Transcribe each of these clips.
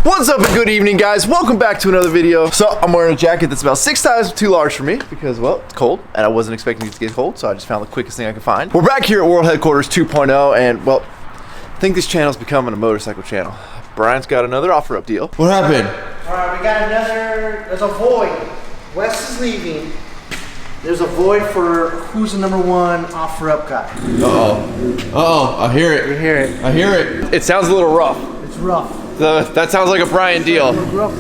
What's up and good evening, guys? Welcome back to another video. So I'm wearing a jacket that's about 6 sizes too large for me because, well, it's cold and I wasn't expecting it to get cold, so I just found the quickest thing I could find. We're back here at World Headquarters 2.0 and, well, I think this channel's becoming a motorcycle channel. Brian's got another offer-up deal. What happened? All right, we got another, there's a void. Wes is leaving. There's a void for who's the #1 offer-up guy. I hear it. You hear it. I hear it. It sounds a little rough. It's rough. That sounds like a Brian deal. Rough.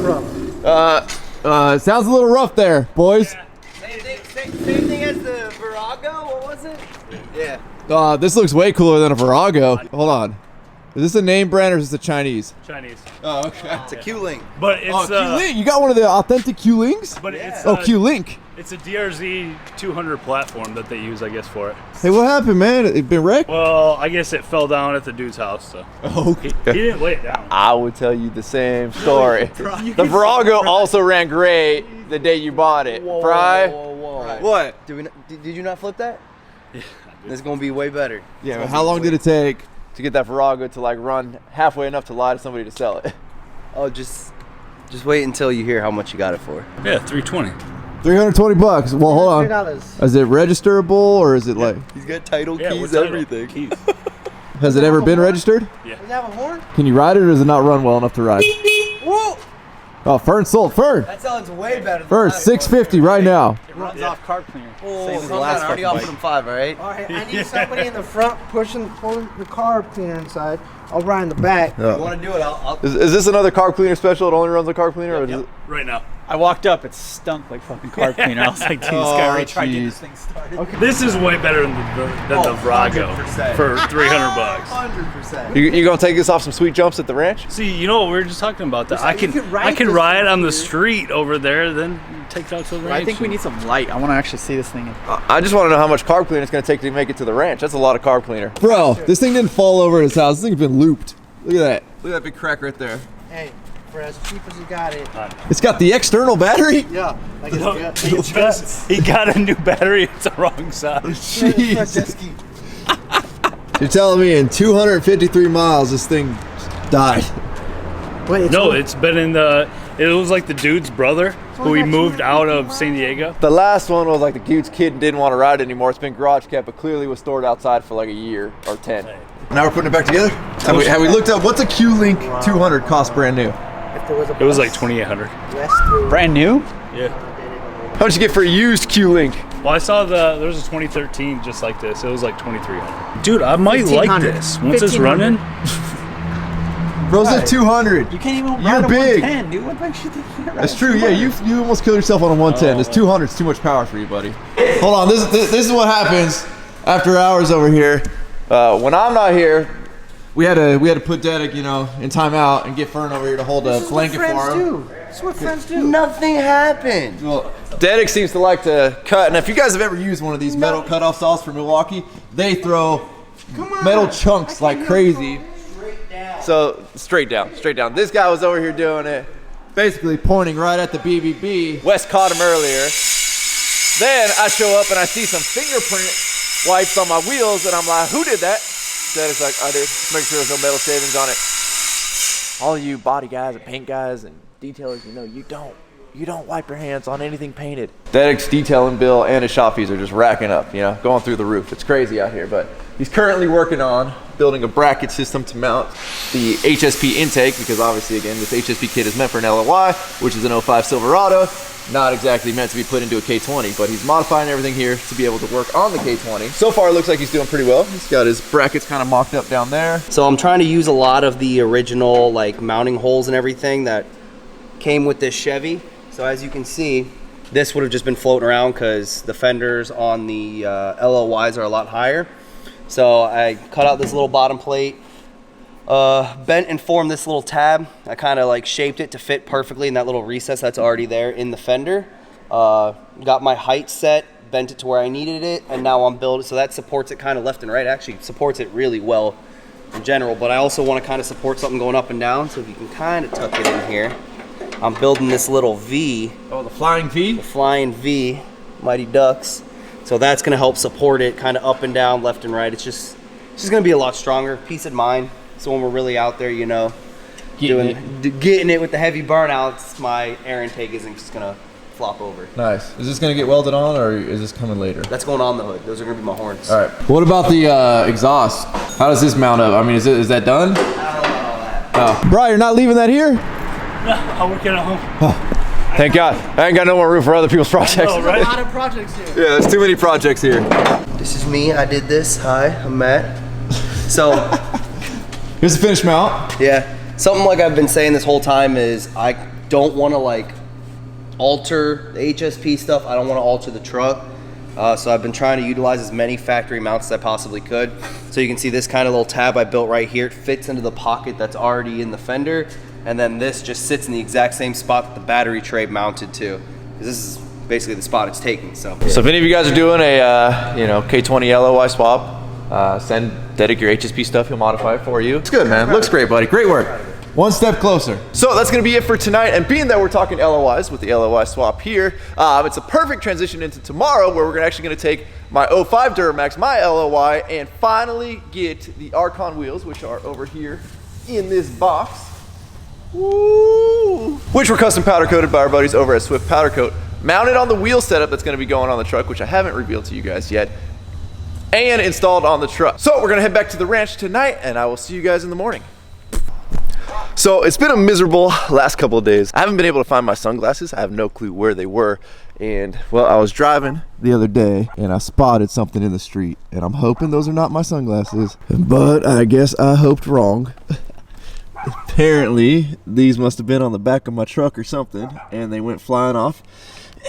It sounds a little rough there, boys. Same thing as the Virago, what was it? Yeah. This looks way cooler than a Virago. Hold on. Is this a name brand or is this a Chinese? Chinese. Oh, okay. It's a Q-Link. But it's Q-Link. You got one of the authentic Q-Links? But it's Q-Link. It's a DRZ 200 platform that they use, I guess, for it. Hey, what happened, man? It been wrecked? Well, I guess it fell down at the dude's house, so Okay. he didn't lay it down. I would tell you the same story. The Virago also ran great the day you bought it. Fry? Whoa. What? Did you not flip that? Yeah, It's gonna be way better. Yeah, but how long did it take to get that Virago to like run halfway enough to lie to somebody to sell it? Oh, just wait until you hear how much you got it for. Yeah, 320. $320. Well, hold on. $3. Is it registerable or is it like? He's got title Yeah, keys, what's that? everything. Keys. Has it ever been registered? Yeah. Does it have a horn? Can you ride it or does it not run well enough to ride? Whoa! Oh, Fern sold. Fern. That sounds way better. Than Fern, that. $650 right now. It runs off carb cleaner. Same as the calm last down, I already offered him 5, all right? All right, I need somebody in the front pulling the carb cleaner inside. I'll ride in the back. If you want to do it, I'll Is this another carb cleaner special? It only runs a carb cleaner? Or does it... Right now. I walked up, it stunk like fucking carb cleaner. I was like, dude, this guy already tried to get this thing started. Okay. This is way better than the Virago 100%. for $300. 100%. You gonna take this off some sweet jumps at the ranch? See, you know what we were just talking about? That I You can can ride I can this ride thing on the here. street over there, then take it out to the ranch. I think we need some light. I want to actually see this thing. I just want to know how much carb cleaner it's gonna take to make it to the ranch. That's a lot of carb cleaner. Bro, this thing didn't fall over at his house. This thing's been looped. Look at that. Look at that big crack right there. Hey, for as cheap as you got it. It's got the external battery? Yeah. Like No, it's he just he got a new battery. It's the wrong size. Jeez. You're telling me in 253 miles this thing died. Wait, it's No, only- it's been in the. It was like the dude's brother who he moved out of San Diego. The last one was like the dude's kid and didn't want to ride it anymore. It's been garage kept, but clearly was stored outside for like a year or 10. Now we're putting it back together? Have we looked up what's a Q-Link 200 cost brand new? if there was a It was like bus, 2,800. West through- Brand new? Yeah. How much you get for a used Q-Link? Well, I saw there was a 2013 just like this. It was like 2,300. Dude, I might like 1,500. this once it's running. Bro's at 200. You can't even You're ride a big. 110, dude. What makes you think you can ride That's a true. Yeah, 200? you almost killed yourself on a 110. This 200 is too much power for you, buddy. Hold on. This is what happens after hours over here. When I'm not here, we had to put Dedek, in timeout and get Fern over here to hold a This is what blanket friends for him. do. This is what friends do. Nothing happened. Well, Dedek seems to like to cut, and if you guys have ever used one of these metal cutoff saws from Milwaukee, they throw metal chunks like crazy. So straight down. This guy was over here doing it, basically pointing right at the BBB. Wes caught him earlier. Then I show up and I see some fingerprint wipes on my wheels, and I'm like, "Who did that?" Dedek's like, "I did. Make sure there's no metal shavings on it." All of you body guys and paint guys and detailers, you don't wipe your hands on anything painted. Dedek's detailing bill and his shop fees are just racking up, going through the roof. It's crazy out here, but he's currently working on building a bracket system to mount the HSP intake, because obviously, again, this HSP kit is meant for an LOY, which is an 05 Silverado, not exactly meant to be put into a K20, but he's modifying everything here to be able to work on the K20. So far, it looks like he's doing pretty well. He's got his brackets kind of mocked up down there. So I'm trying to use a lot of the original like mounting holes and everything that came with this Chevy. So as you can see, this would have just been floating around because the fenders on the LOYs are a lot higher. So I cut out this little bottom plate, bent and formed this little tab. I kind of like shaped it to fit perfectly in that little recess that's already there in the fender. Got my height set, bent it to where I needed it, and now I'm building, so that supports it kind of left and right. Actually supports it really well in general, but I also want to kind of support something going up and down, so if you can kind of tuck it in here. I'm building this little V. Oh, the flying V? The flying V, Mighty Ducks. So that's gonna help support it kind of up and down, left and right. It's just gonna be a lot stronger, peace of mind. So when we're really out there, getting it with the heavy burnouts, my air intake isn't just gonna flop over. Nice. Is this gonna get welded on, or is this coming later? That's going on the hood. Those are gonna be my horns. All right. What about the exhaust? How does this mount up? I mean, is that done? I don't know about all that. Oh, Brian, you're not leaving that here? No, I'll work it at home. Oh. Thank God. I ain't got no more room for other people's projects. No, right? A lot of projects here. Yeah, there's too many projects here. This is me. I did this. Hi, I'm Matt. So, Here's the finished mount. yeah, something like I've been saying this whole time is I don't want to like alter the HSP stuff. I don't want to alter the truck. So I've been trying to utilize as many factory mounts as I possibly could. So you can see this kind of little tab I built right here. It fits into the pocket that's already in the fender. And then this just sits in the exact same spot that the battery tray mounted to. This is basically the spot it's taking. So if any of you guys are doing a K20 LOY swap, send Dedic your HSP stuff. He'll modify it for you. It's good, man. Looks great, buddy. Great work. One step closer. So that's gonna be it for tonight. And being that we're talking LOYs with the LOY swap here, it's a perfect transition into tomorrow, where we're actually gonna take my 05 Duramax, my LOY, and finally get the Archon wheels, which are over here in this box. Woo! Which were custom powder coated by our buddies over at Swift Powder Coat, mounted on the wheel setup that's going to be going on the truck, which I haven't revealed to you guys yet, and installed on the truck. So we're going to head back to the ranch tonight, and I will see you guys in the morning. So it's been a miserable last couple of days. I haven't been able to find my sunglasses. I have no clue where they were. And well, I was driving the other day and I spotted something in the street, and I'm hoping those are not my sunglasses, but I guess I hoped wrong. Apparently, these must have been on the back of my truck or something, and they went flying off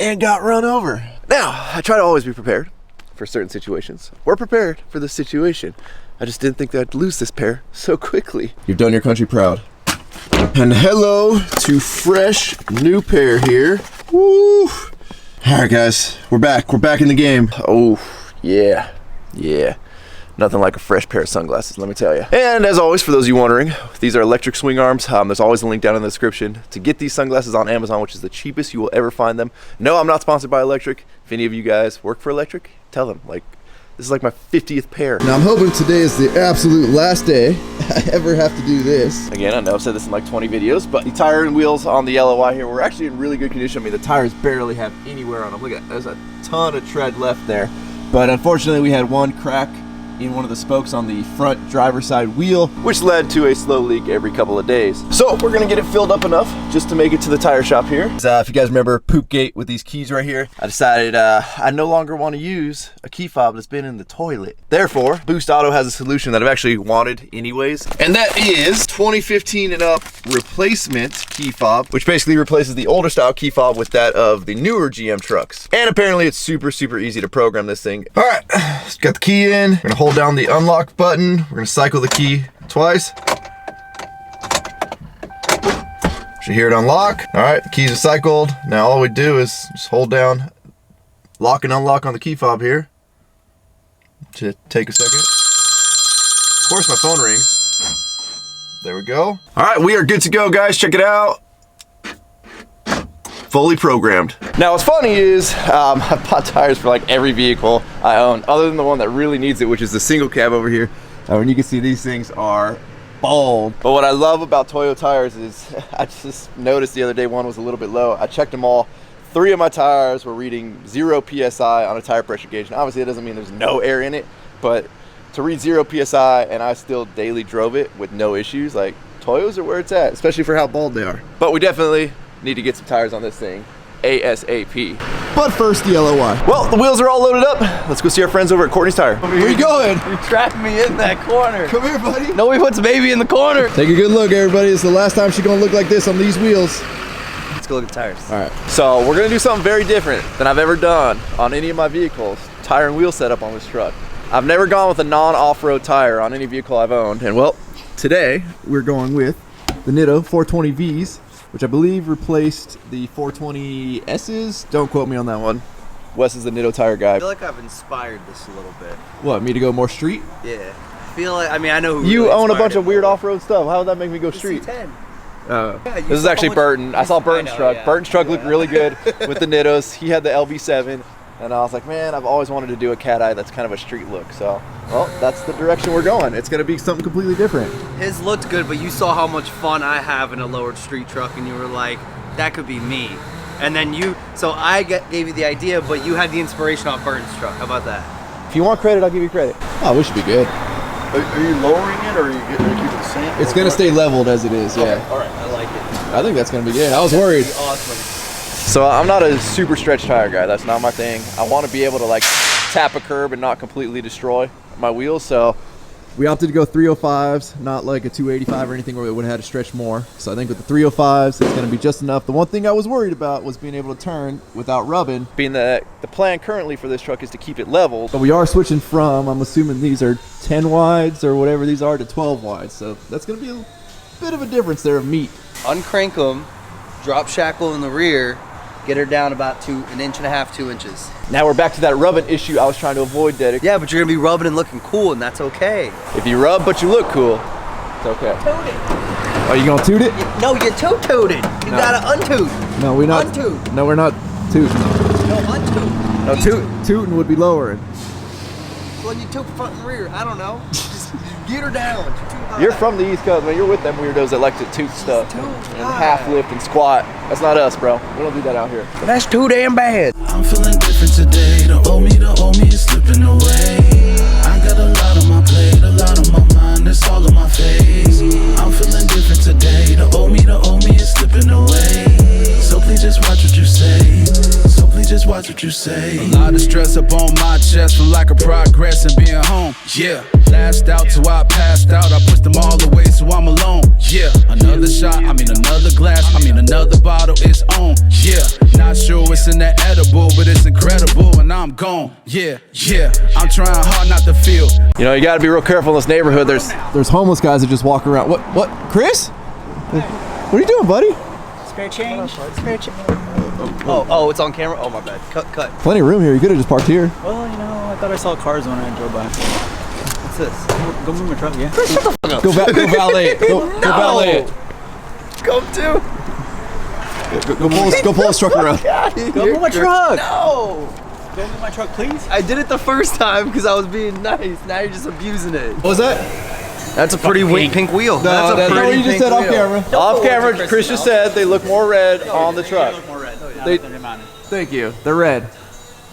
and got run over. Now, I try to always be prepared for certain situations. We're prepared for this situation. I just didn't think that I'd lose this pair so quickly. You've done your country proud. And hello to fresh new pair here. Woo! All right, guys, we're back. We're back in the game. Oh, yeah. Nothing like a fresh pair of sunglasses, let me tell you. And as always, for those of you wondering, these are electric swing arms. There's always a link down in the description to get these sunglasses on Amazon, which is the cheapest you will ever find them. No, I'm not sponsored by Electric. If any of you guys work for Electric, tell them. Like, this is like my 50th pair. Now, I'm hoping today is the absolute last day I ever have to do this. Again, I know I've said this in like 20 videos, but the tire and wheels on the LOY here were actually in really good condition. I mean, the tires barely have any wear on them. Look at that, there's a ton of tread left there. But unfortunately, we had one crack in one of the spokes on the front driver's side wheel, which led to a slow leak every couple of days. So we're gonna get it filled up enough just to make it to the tire shop here. If you guys remember Poopgate with these keys right here, I decided I no longer want to use a key fob that's been in the toilet. Therefore, Boost Auto has a solution that I've actually wanted anyways, and that is 2015 and up replacement key fob, which basically replaces the older style key fob with that of the newer GM trucks. And apparently it's super easy to program this thing. All right, got the key in. We're gonna hold down the unlock button. We're gonna cycle the key twice. Should hear it unlock. All right, the keys are cycled. Now all we do is just hold down lock and unlock on the key fob here. Should take a second. Of course, my phone rings. There we go. All right, we are good to go, guys. Check it out. Fully programmed. Now what's funny is I've bought tires for like every vehicle I own, other than the one that really needs it, which is the single cab over here. And you can see these things are bald. But what I love about Toyo tires is I just noticed the other day one was a little bit low. I checked them all. 3 of my tires were reading 0 PSI on a tire pressure gauge. Now obviously it doesn't mean there's no air in it, but to read 0 PSI and I still daily drove it with no issues, like Toyos are where it's at, especially for how bald they are. But we definitely need to get some tires on this thing ASAP. But first, the LOY. Well, the wheels are all loaded up. Let's go see our friends over at Courtney's Tire. Where are you going? You trapped me in that corner. Come here, buddy. Nobody puts baby in the corner. Take a good look, everybody. It's the last time she's gonna look like this on these wheels. Let's go look at the tires. All right. So we're gonna do something very different than I've ever done on any of my vehicles. Tire and wheel setup on this truck. I've never gone with a non-off-road tire on any vehicle I've owned. And well, today we're going with the Nitto 420Vs, which I believe replaced the 420S's. Don't quote me on that one. Wes is the Nitto tire guy. I feel like I've inspired this a little bit. What, me to go more street? Yeah. I feel like, I mean, I know who You really own a bunch inspired of it, weird but- off-road stuff. How would that make me go street? C10. Oh. Yeah, you This is saw actually what- Burton. I saw Burton's know, truck. yeah. Burton's truck looked really good with the Nittos. He had the LB7. And I was like, man, I've always wanted to do a cat eye that's kind of a street look. So, well, that's the direction we're going. It's going to be something completely different. His looked good, but you saw how much fun I have in a lowered street truck, and you were like, that could be me. And then so I gave you the idea, but you had the inspiration off Burton's truck. How about that? If you want credit, I'll give you credit. Oh, we should be good. Are you lowering it, or are you keeping it the same? It's going to stay leveled as it is, yeah. Okay. All right, I like it. I think that's going to be good. I was worried. Awesome. So I'm not a super stretch tire guy. That's not my thing. I want to be able to like tap a curb and not completely destroy my wheels. So we opted to go 305s, not like a 285 or anything where we would have had to stretch more. So I think with the 305s, it's going to be just enough. The one thing I was worried about was being able to turn without rubbing. Being that the plan currently for this truck is to keep it level. But we are switching from, I'm assuming these are 10 wides or whatever these are, to 12 wides. So that's going to be a bit of a difference there of meat. Uncrank them, drop shackle in the rear, get her down about 1.5 inches, 2 inches. Now we're back to that rubbing issue I was trying to avoid, Dedick. Yeah, but you're gonna be rubbing and looking cool, and that's okay. If you rub but you look cool, it's okay. Toot it. Are you gonna toot it? No, you toot it. You gotta untoot. No, we're not. Untoot. No, we're not tooting. No, untoot. No, tooting would be lowering. When you toot front and rear, I don't know. Just get her down. You're from the East Coast, man. You're with them weirdos that like to toot stuff Toot and high. half lift and squat. That's not us, bro. We don't do that out here. That's too damn bad. I'm feeling different today. The old me is slipping away. I got a lot on my plate, a lot on my mind, it's all on my face. I'm feeling different today. The old me is slipping away. So please just watch what you say. So please just watch what you say. A lot of stress up on my chest from lack of progress and being home. Yeah, last out till I passed out. I pushed them all away so I'm alone. Yeah, another shot, another glass, another bottle, it's on. Yeah, not sure what's in that edible, but it's incredible and I'm gone. Yeah, I'm trying hard not to feel. You know, you got to be real careful in this neighborhood. There's homeless guys that just walk around. What, Chris? What are you doing, buddy? Spare change. Spare change. Oh, it's on camera? Oh, my bad. Cut. Plenty of room here. You could have just parked here. Well, you know, I thought I saw cars when I drove by. What's this? Go move my truck, yeah. Go valet it. Go valet it. Go to. Go pull his truck around. Go move my truck. No. Go move my truck, please. I did it the first time because I was being nice. Now you're just abusing it. What was that? That's a pretty pink wheel. No, That's a pretty you just pink said off wheel. camera. No, Off camera, it's a Chris just said they look more red on the truck. Look more red. They- They're mounted. Thank you. They're red.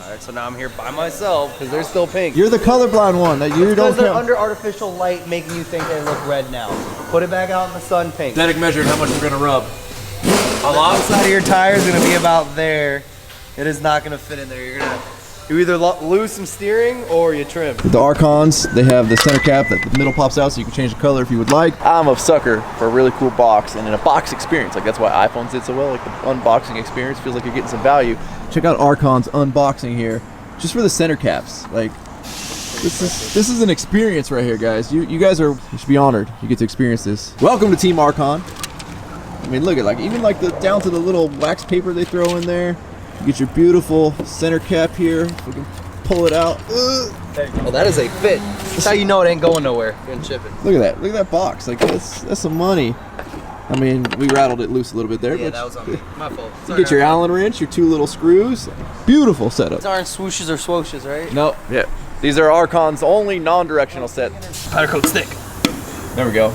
All right, so now I'm here by myself because they're still pink. You're the colorblind one. That you don't Because they're count. under artificial light, making you think they look red now. Put it back out in the sun, pink. Dedick measured how much we're gonna rub. Alongside of your tire is going to be about there. It is not going to fit in there. You either lose some steering or you trim. With the Archons, they have the center cap that the middle pops out so you can change the color if you would like. I'm a sucker for a really cool box and in a box experience. Like that's why iPhones did so well. Like the unboxing experience feels like you're getting some value. Check out Archon's unboxing here, just for the center caps. Like this is an experience right here, guys. You should be honored. You get to experience this. Welcome to Team Archon. I mean, look at even the down to the little wax paper they throw in there. You get your beautiful center cap here. We can pull it out. Well, that is a fit. That's how you know it ain't going nowhere. You're shipping. Look at that. Look at that box. Like that's some money. I mean, we rattled it loose a little bit there. Yeah, but that was on me. My fault. you get your Allen wrench, your 2 little screws. Beautiful setup. These aren't swooshes or swooshes, right? No. Yeah. These are Archon's only non-directional set. Powder coat stick. There we go.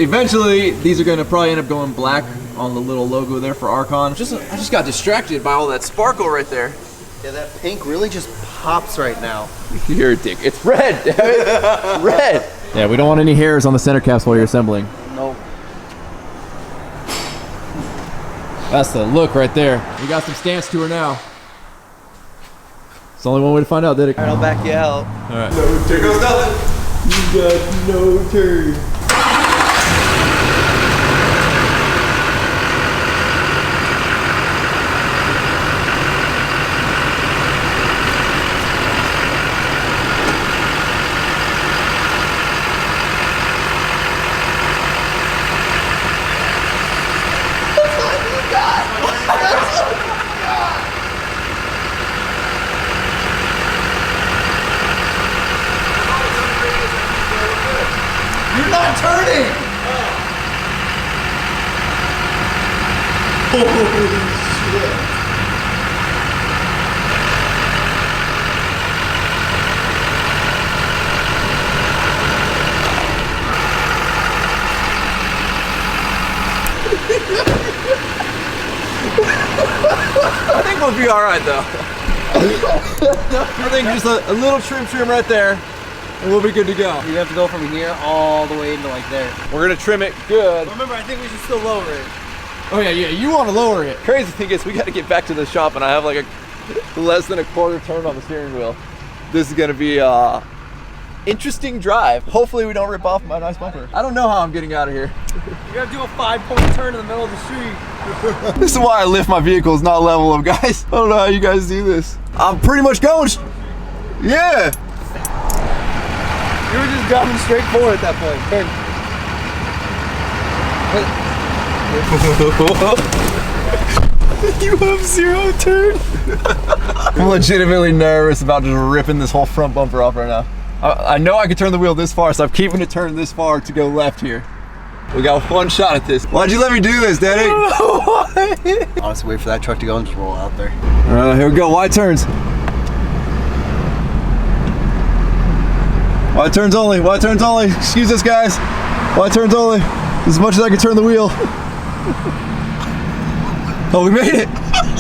Eventually, these are going to probably end up going black on the little logo there for Archon. I just got distracted by all that sparkle right there. Yeah, that pink really just pops right now. You're a dick. It's red, damn it. Red. Yeah, we don't want any hairs on the center caps while you're assembling. Nope. That's the look right there. We got some stance to her now. It's the only one way to find out, Dedick. All right, I'll back you out. All right. There goes nothing. You got no turn. You're not turning! Holy shit. think we'll be all right though. I think just a little trim right there, and we'll be good to go. You have to go from here all the way into like there. We're gonna trim it good. Remember, I think we should still lower it. Oh yeah, you want to lower it. Crazy thing is, we got to get back to the shop, and I have like a less than a quarter turn on the steering wheel. This is gonna be interesting drive. Hopefully we don't rip off my nice bumper. I don't know how I'm getting out of here. You gotta do a 5-point turn in the middle of the street. This is why I lift my vehicles, not level them, guys. I don't know how you guys do this. I'm pretty much going. Yeah. You were just driving straight forward at that point. You have 0 turn. I'm legitimately nervous about just ripping this whole front bumper off right now. I know I can turn the wheel this far, so I'm keeping it turned this far to go left here. We got one shot at this. Why'd you let me do this, Daddy? Honestly, wait for that truck to go and just roll out there. Here we go, wide turns. Wide turns only, wide turns only. Excuse us, guys. Wide turns only. As much as I can turn the wheel. Oh, we made it.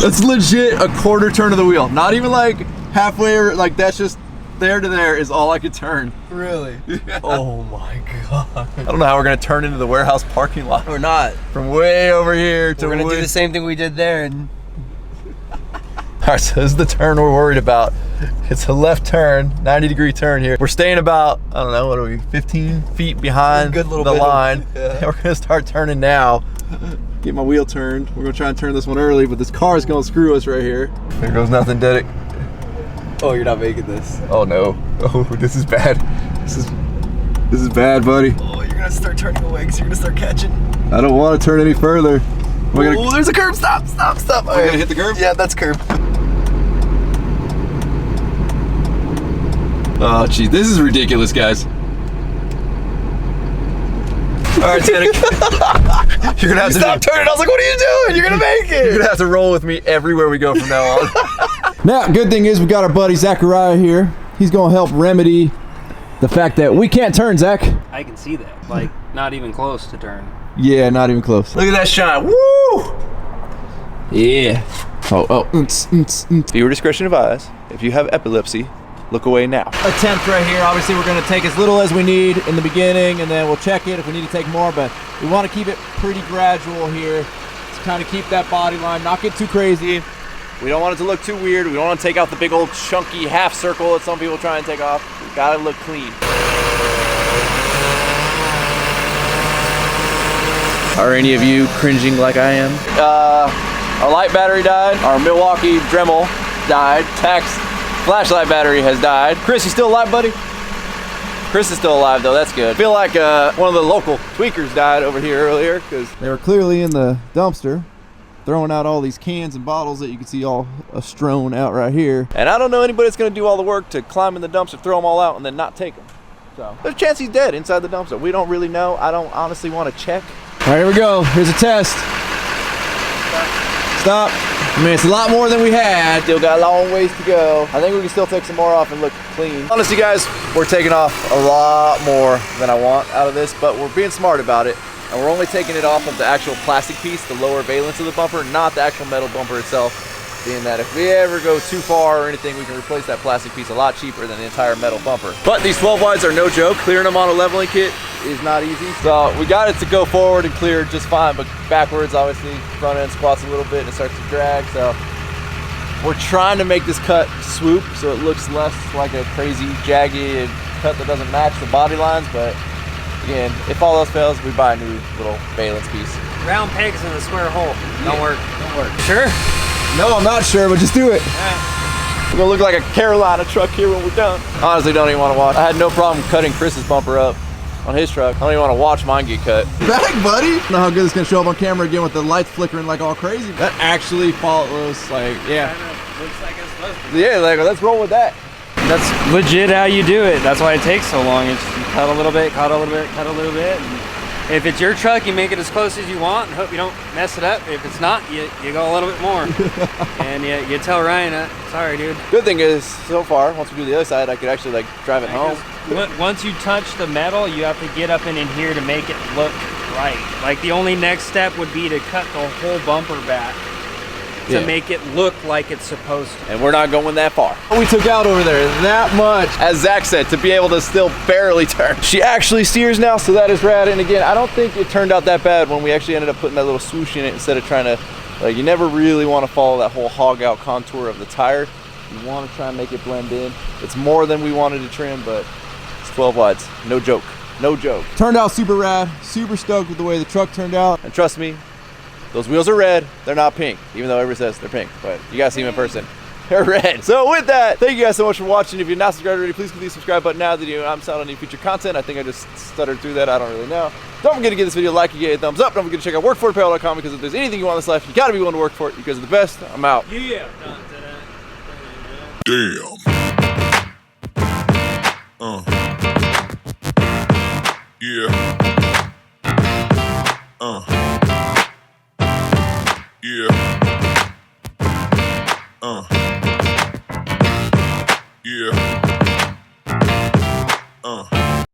That's legit a quarter turn of the wheel. Not even like halfway or like that's just there to there is all I could turn. Really? Yeah. Oh my God. I don't know how we're gonna turn into the warehouse parking lot. Or not. From way over here to We're gonna do the same thing we did there. And all right, so this is the turn we're worried about. It's a left turn, 90-degree turn here. We're staying about, I don't know, what are we, 15 feet behind the line. Yeah. We're gonna start turning now. Get my wheel turned. We're gonna try and turn this one early, but this car is gonna screw us right here. There goes nothing, did it? oh, you're not making this. Oh no. Oh, this is bad. This is bad, buddy. Oh, you're gonna start turning away because you're gonna start catching. I don't want to turn any further. Oh, there's a curb. Stop. We're gonna hit the curb? Yeah, that's curb. Oh, geez, this is ridiculous, guys. All right, Tannic. You're gonna have to stop turning. I was like, what are you doing? You're gonna make it. You're gonna have to roll with me everywhere we go from now on. Now, good thing is we got our buddy Zachariah here. He's gonna help remedy the fact that we can't turn, Zach. I can see that. Like, not even close to turn. Yeah, not even close. Look at that shine. Woo! Yeah. Viewer discretion advised. If you have epilepsy, look away now. Attempt right here. Obviously, we're going to take as little as we need in the beginning, and then we'll check it if we need to take more, but we want to keep it pretty gradual here to kind of keep that body line, not get too crazy. We don't want it to look too weird. We don't want to take out the big old chunky half circle that some people try and take off. We got to look clean. Are any of you cringing like I am? Our light battery died. Our Milwaukee Dremel died. Tax flashlight battery has died. Chris, you still alive, buddy? Chris is still alive though, that's good. I feel like one of the local tweakers died over here earlier because they were clearly in the dumpster throwing out all these cans and bottles that you can see all strewn out right here. And I don't know anybody that's gonna do all the work to climb in the dumpster, throw them all out and then not take them. So there's a chance he's dead inside the dumpster. We don't really know. I don't honestly want to check. All right, here we go. Here's a test. Stop. I mean, it's a lot more than we had. Still got a long ways to go. I think we can still take some more off and look clean. Honestly, guys, we're taking off a lot more than I want out of this, but we're being smart about it. And we're only taking it off of the actual plastic piece, the lower valence of the bumper, not the actual metal bumper itself. Being that if we ever go too far or anything, we can replace that plastic piece a lot cheaper than the entire metal bumper. But these 12 wides are no joke. Clearing them on a leveling kit is not easy. So we got it to go forward and clear just fine, but backwards, obviously, front end squats a little bit and it starts to drag. So we're trying to make this cut swoop so it looks less like a crazy, jagged cut that doesn't match the body lines. But again, if all else fails, we buy a new little valence piece. Round pegs in a square hole. Don't work. Sure? No, I'm not sure, but just do it. Yeah. We're gonna look like a Carolina truck here when we're done. Honestly, don't even want to watch. I had no problem cutting Chris's bumper up on his truck. I don't even want to watch mine get cut. Back, buddy. I don't know how good it's gonna show up on camera again with the lights flickering like all crazy. That actually follows, like, yeah. Looks like it's supposed to. Yeah, like, let's roll with that. That's legit how you do it. That's why it takes so long. It's you cut a little bit, cut a little bit, cut a little bit. And if it's your truck, you make it as close as you want and hope you don't mess it up. If it's not, you go a little bit more. And you tell Ryan, sorry, dude. Good thing is, so far, once we do the other side, I could actually like drive it home. Once you touch the metal, you have to get up and in here to make it look right. Like the only next step would be to cut the whole bumper back to make it look like it's supposed to. And we're not going that far. We took out over there that much, as Zach said, to be able to still barely turn. She actually steers now, so that is rad. And again, I don't think it turned out that bad when we actually ended up putting that little swoosh in it instead of trying to, like, you never really want to follow that whole hog out contour of the tire. You want to try and make it blend in. It's more than we wanted to trim, but it's 12 wides. No joke. No joke. Turned out super rad. Super stoked with the way the truck turned out. And trust me, those wheels are red. They're not pink, even though everybody says they're pink. But you guys see them in person. They're red. So with that, thank you guys so much for watching. If you're not subscribed already, please click the subscribe button now that you I'm selling any future content. I think I just stuttered through that. I don't really know. Don't forget to give this video a like and get a thumbs up. Don't forget to check out workforapparel.com, because if there's anything you want in this life, you gotta be willing to work for it. You guys are the best. I'm out. Yeah. Damn. Yeah.